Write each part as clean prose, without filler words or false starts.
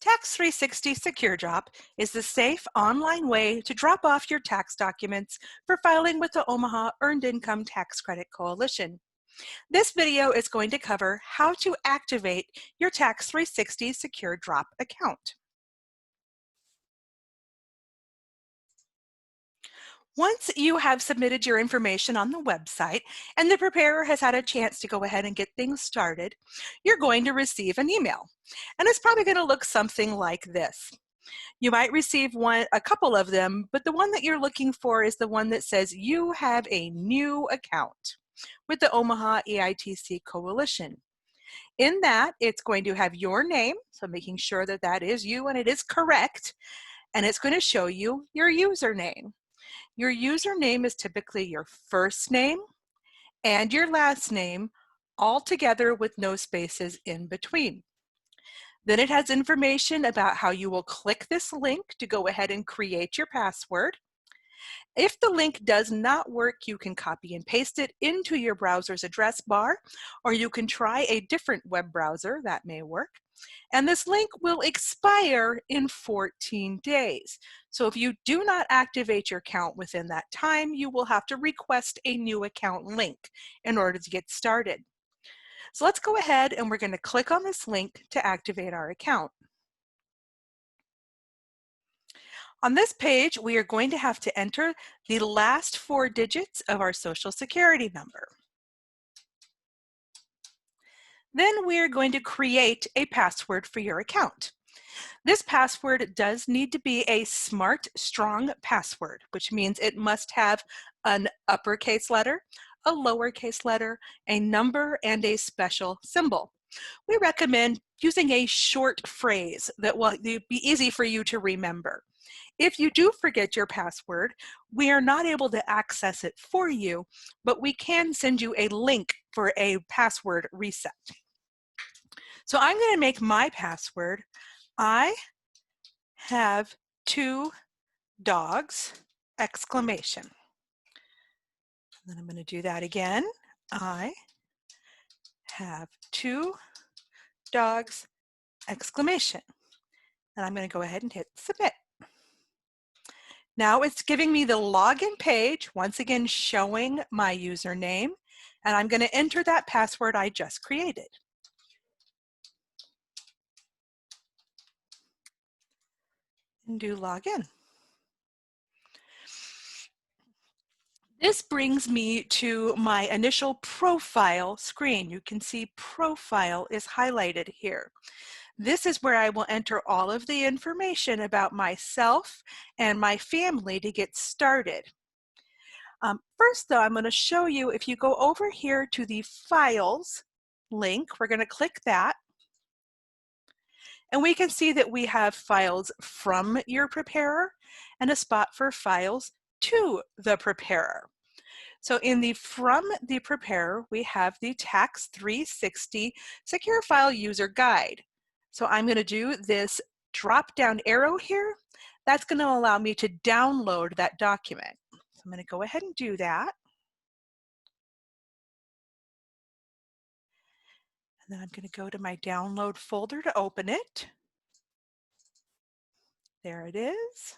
Tax360 SecureDrop is the safe online way to drop off your tax documents for filing with the Omaha Earned Income Tax Credit Coalition. This video is going to cover how to activate your Tax360 SecureDrop account. Once you have submitted your information on the website and the preparer has had a chance to go ahead and get things started, you're going to receive an email. And it's probably going to look something like this. You might receive a couple of them, but the one that you're looking for is the one that says you have a new account with the Omaha EITC Coalition. In that, it's going to have your name, so making sure that that is you and it is correct, and it's going to show you your username. Your username is typically your first name and your last name, all together with no spaces in between. Then it has information about how you will click this link to go ahead and create your password. If the link does not work, you can copy and paste it into your browser's address bar, or you can try a different web browser, that may work. And this link will expire in 14 days. So if you do not activate your account within that time, you will have to request a new account link in order to get started. So let's go ahead and we're going to click on this link to activate our account. On this page, we are going to have to enter the last 4 digits of our Social Security number. Then we are going to create a password for your account. This password does need to be a smart, strong password, which means it must have an uppercase letter, a lowercase letter, a number, and a special symbol. We recommend using a short phrase that will be easy for you to remember. If you do forget your password, we are not able to access it for you, but we can send you a link for a password reset. So I'm going to make my password, I have 2 dogs, exclamation. And then I'm going to do that again. I have 2 dogs, exclamation. And I'm going to go ahead and hit submit. Now it's giving me the login page, once again showing my username, and I'm going to enter that password I just created. And do login. This brings me to my initial profile screen. You can see profile is highlighted here. This is where I will enter all of the information about myself and my family to get started. First though, I'm going to show you, if you go over here to the Files link, we're going to click that. And we can see that we have files from your preparer and a spot for files to the preparer. So in the From the Preparer, we have the Tax360 Secure File User Guide. So I'm going to do this drop-down arrow here. That's going to allow me to download that document. So I'm going to go ahead and do that. And then I'm going to go to my download folder to open it. There it is.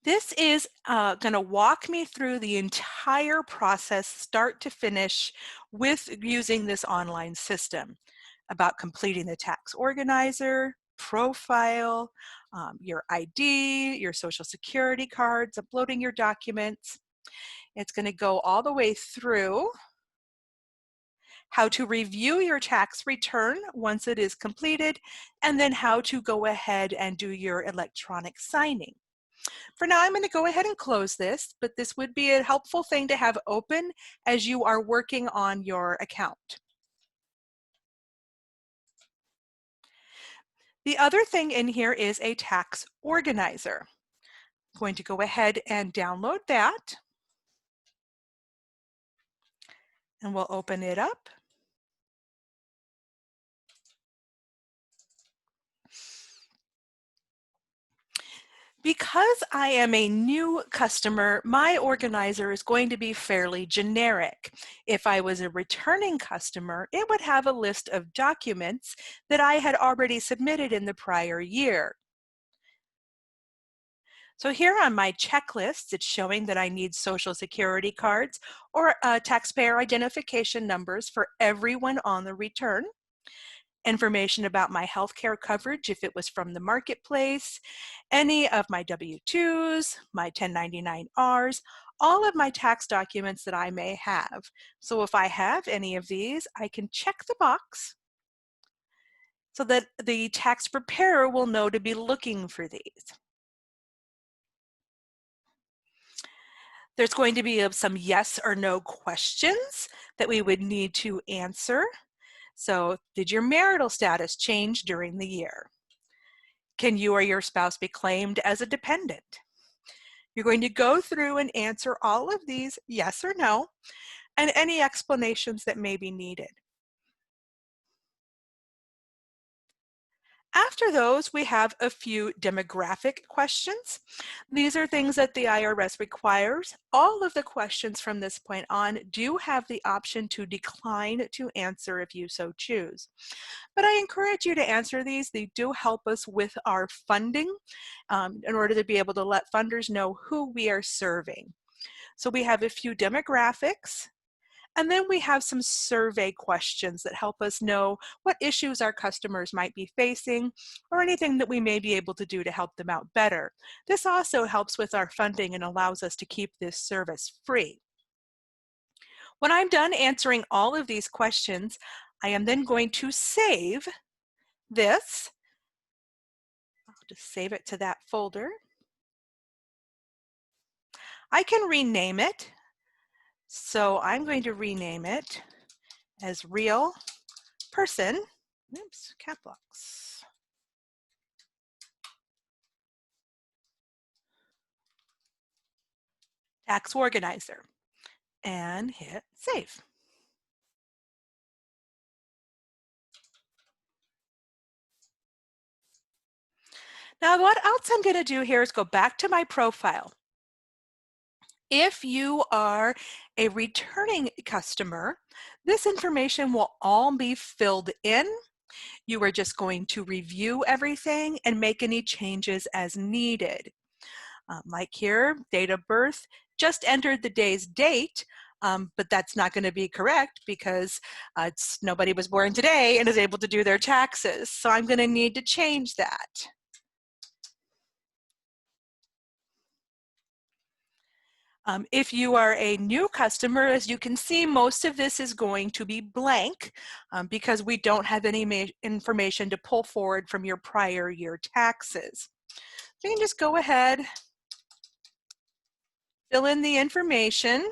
This is going to walk me through the entire process, start to finish, with using this online system, about completing the tax organizer, profile, your ID, your social security cards, uploading your documents. It's going to go all the way through how to review your tax return once it is completed, and then how to go ahead and do your electronic signing. For now, I'm going to go ahead and close this, but this would be a helpful thing to have open as you are working on your account. The other thing in here is a tax organizer. I'm going to go ahead and download that, and we'll open it up. Because I am a new customer, my organizer is going to be fairly generic. If I was a returning customer, it would have a list of documents that I had already submitted in the prior year. So here on my checklist, it's showing that I need Social Security cards or taxpayer identification numbers for everyone on the return, information about my healthcare coverage if it was from the marketplace, any of my W-2s, my 1099-Rs, all of my tax documents that I may have. So if I have any of these, I can check the box so that the tax preparer will know to be looking for these. There's going to be some yes or no questions that we would need to answer. So, did your marital status change during the year? Can you or your spouse be claimed as a dependent? You're going to go through and answer all of these yes or no, and any explanations that may be needed. After those, we have a few demographic questions. These are things that the IRS requires. All of the questions from this point on do have the option to decline to answer if you so choose. But I encourage you to answer these. They do help us with our funding in order to be able to let funders know who we are serving. So we have a few demographics. And then we have some survey questions that help us know what issues our customers might be facing or anything that we may be able to do to help them out better. This also helps with our funding and allows us to keep this service free. When I'm done answering all of these questions, I am then going to save this. I'll just save it to that folder. I can rename it. So I'm going to rename it as Real Person. Oops, cap locks. Tax Organizer, and hit save. Now what else I'm going to do here is go back to my profile. If you are a returning customer, this information will all be filled in. You are just going to review everything and make any changes as needed. Like here, date of birth, just entered the day's date, but that's not going to be correct because nobody was born today and is able to do their taxes. So I'm going to need to change that. If you are a new customer, as you can see, most of this is going to be blank because we don't have any information to pull forward from your prior year taxes. So you can just go ahead, fill in the information.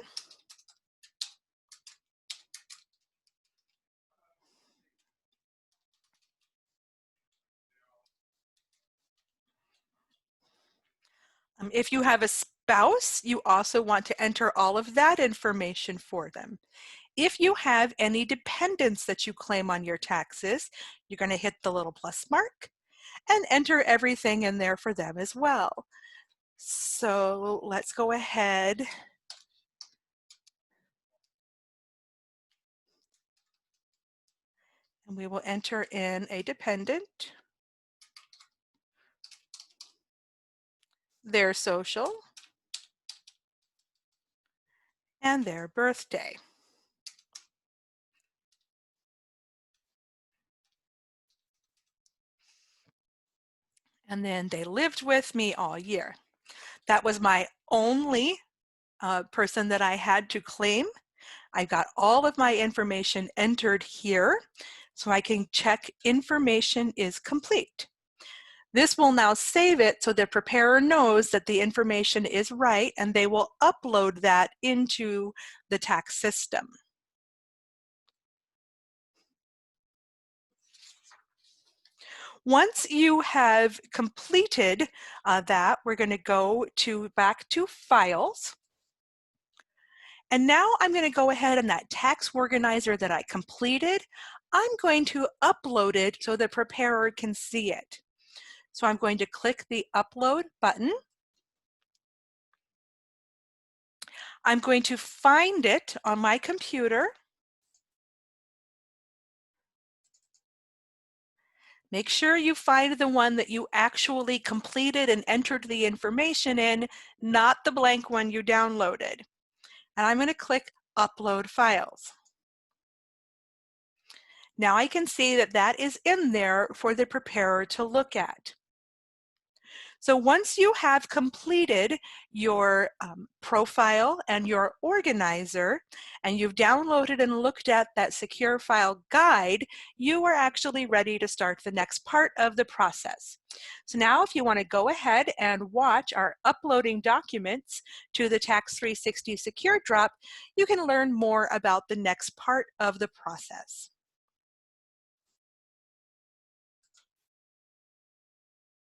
If you have a spouse, you also want to enter all of that information for them. If you have any dependents that you claim on your taxes, you're going to hit the little plus mark and enter everything in there for them as well. So let's go ahead and we will enter in a dependent, their social, and their birthday. And then they lived with me all year. That was my only person that I had to claim. I got all of my information entered here so I can check information is complete. This will now save it so the preparer knows that the information is right and they will upload that into the tax system. Once you have completed that, we're going to go back to Files. And now I'm going to go ahead on that tax organizer that I completed. I'm going to upload it so the preparer can see it. So I'm going to click the Upload button. I'm going to find it on my computer. Make sure you find the one that you actually completed and entered the information in, not the blank one you downloaded. And I'm going to click Upload Files. Now I can see that that is in there for the preparer to look at. So once you have completed your profile and your organizer, and you've downloaded and looked at that secure file guide, you are actually ready to start the next part of the process. So now if you want to go ahead and watch our uploading documents to the Tax360 SecureDrop, you can learn more about the next part of the process.